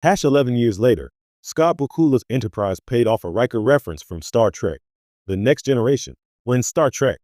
Hash 11 years later, Scott Bakula's Enterprise paid off a Riker reference from Star Trek: The Next Generation. When Star Trek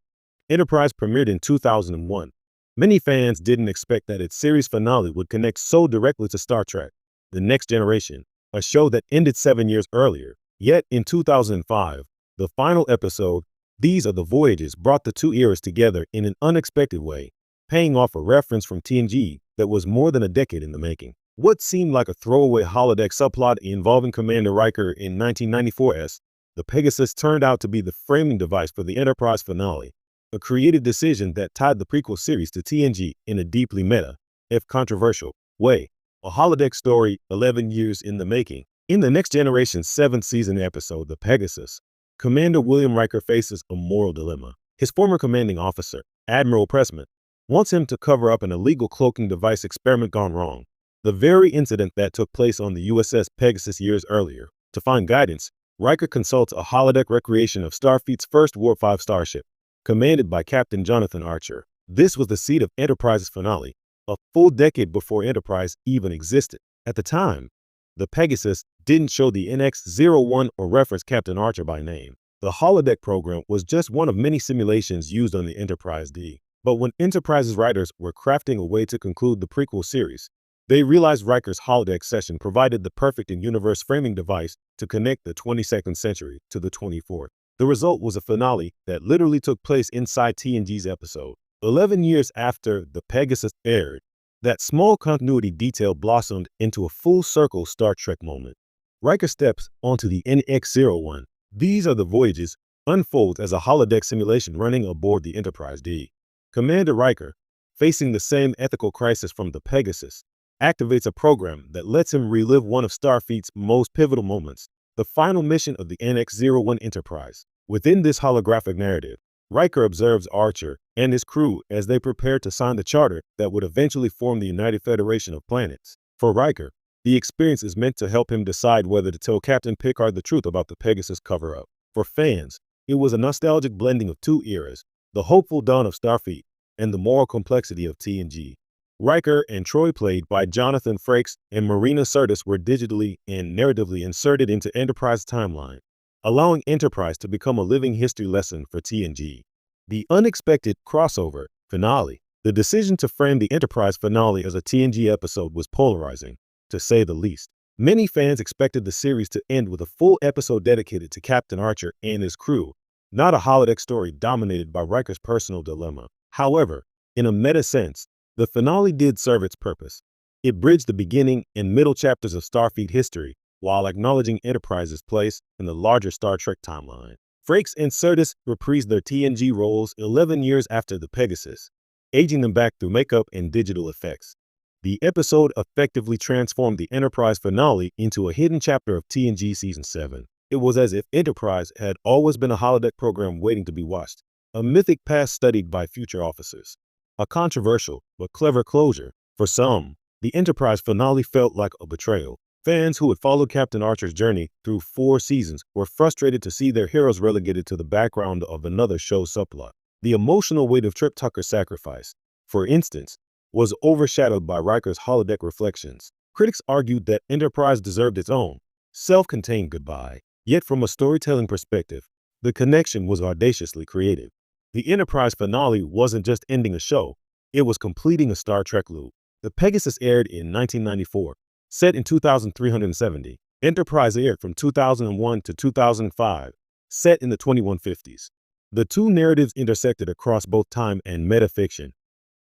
Enterprise premiered in 2001, many fans didn't expect that its series finale would connect so directly to Star Trek: The Next Generation, a show that ended 7 years earlier. Yet in 2005, the final episode, These Are the Voyages, brought the two eras together in an unexpected way, paying off a reference from TNG that was more than a decade in the making. What seemed like a throwaway holodeck subplot involving Commander Riker in 1994's The Pegasus turned out to be the framing device for the Enterprise finale, a creative decision that tied the prequel series to TNG in a deeply meta, if controversial, way. A holodeck story 11 years in the making. In the Next Generation's 7th season episode, The Pegasus, Commander William Riker faces a moral dilemma. His former commanding officer, Admiral Pressman, wants him to cover up an illegal cloaking device experiment gone wrong, the very incident that took place on the USS Pegasus years earlier. To find guidance, Riker consults a holodeck recreation of Starfleet's first Warp 5 starship, commanded by Captain Jonathan Archer. This was the seed of Enterprise's finale, a full decade before Enterprise even existed. At the time, the Pegasus didn't show the NX-01 or reference Captain Archer by name. The holodeck program was just one of many simulations used on the Enterprise D. But when Enterprise's writers were crafting a way to conclude the prequel series, they realized Riker's holodeck session provided the perfect in-universe framing device to connect the 22nd century to the 24th. The result was a finale that literally took place inside TNG's episode. 11 years after The Pegasus aired, that small continuity detail blossomed into a full-circle Star Trek moment. Riker steps onto the NX-01. These Are the Voyages unfolds as a holodeck simulation running aboard the Enterprise D. Commander Riker, facing the same ethical crisis from the Pegasus, activates a program that lets him relive one of Starfleet's most pivotal moments, the final mission of the NX-01 Enterprise. Within this holographic narrative, Riker observes Archer and his crew as they prepare to sign the charter that would eventually form the United Federation of Planets. For Riker, the experience is meant to help him decide whether to tell Captain Picard the truth about the Pegasus cover-up. For fans, it was a nostalgic blending of two eras, the hopeful dawn of Starfleet and the moral complexity of TNG. Riker and Troy, played by Jonathan Frakes and Marina Sirtis, were digitally and narratively inserted into Enterprise timeline, allowing Enterprise to become a living history lesson for TNG. The unexpected crossover finale. The decision to frame the Enterprise finale as a TNG episode was polarizing, to say the least. Many fans expected the series to end with a full episode dedicated to Captain Archer and his crew, not a holodeck story dominated by Riker's personal dilemma. However, in a meta sense, the finale did serve its purpose. It bridged the beginning and middle chapters of Starfleet history while acknowledging Enterprise's place in the larger Star Trek timeline. Frakes and Sirtis reprised their TNG roles 11 years after the Pegasus, aging them back through makeup and digital effects. The episode effectively transformed the Enterprise finale into a hidden chapter of TNG Season 7. It was as if Enterprise had always been a holodeck program waiting to be watched, a mythic past studied by future officers. A controversial but clever closure. For some, the Enterprise finale felt like a betrayal. Fans who had followed Captain Archer's journey through 4 seasons were frustrated to see their heroes relegated to the background of another show subplot. The emotional weight of Trip Tucker's sacrifice, for instance, was overshadowed by Riker's holodeck reflections. Critics argued that Enterprise deserved its own, self-contained goodbye. Yet from a storytelling perspective, the connection was audaciously creative. The Enterprise finale wasn't just ending a show, it was completing a Star Trek loop. The Pegasus aired in 1994, set in 2370. Enterprise aired from 2001 to 2005, set in the 2150s. The two narratives intersected across both time and metafiction,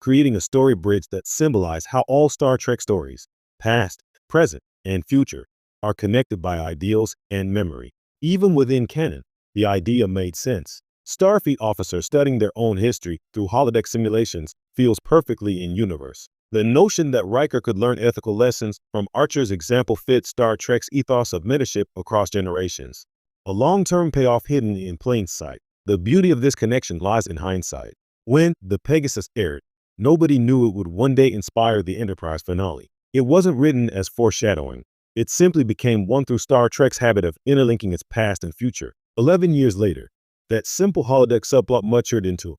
creating a story bridge that symbolized how all Star Trek stories, past, present, and future, are connected by ideals and memory. Even within canon, the idea made sense. Starfleet officers studying their own history through holodeck simulations feels perfectly in universe. The notion that Riker could learn ethical lessons from Archer's example fits Star Trek's ethos of mentorship across generations. A long-term payoff hidden in plain sight. The beauty of this connection lies in hindsight. When The Pegasus aired, nobody knew it would one day inspire the Enterprise finale. It wasn't written as foreshadowing. It simply became one through Star Trek's habit of interlinking its past and future. 11 years later, that simple holodeck subplot matured into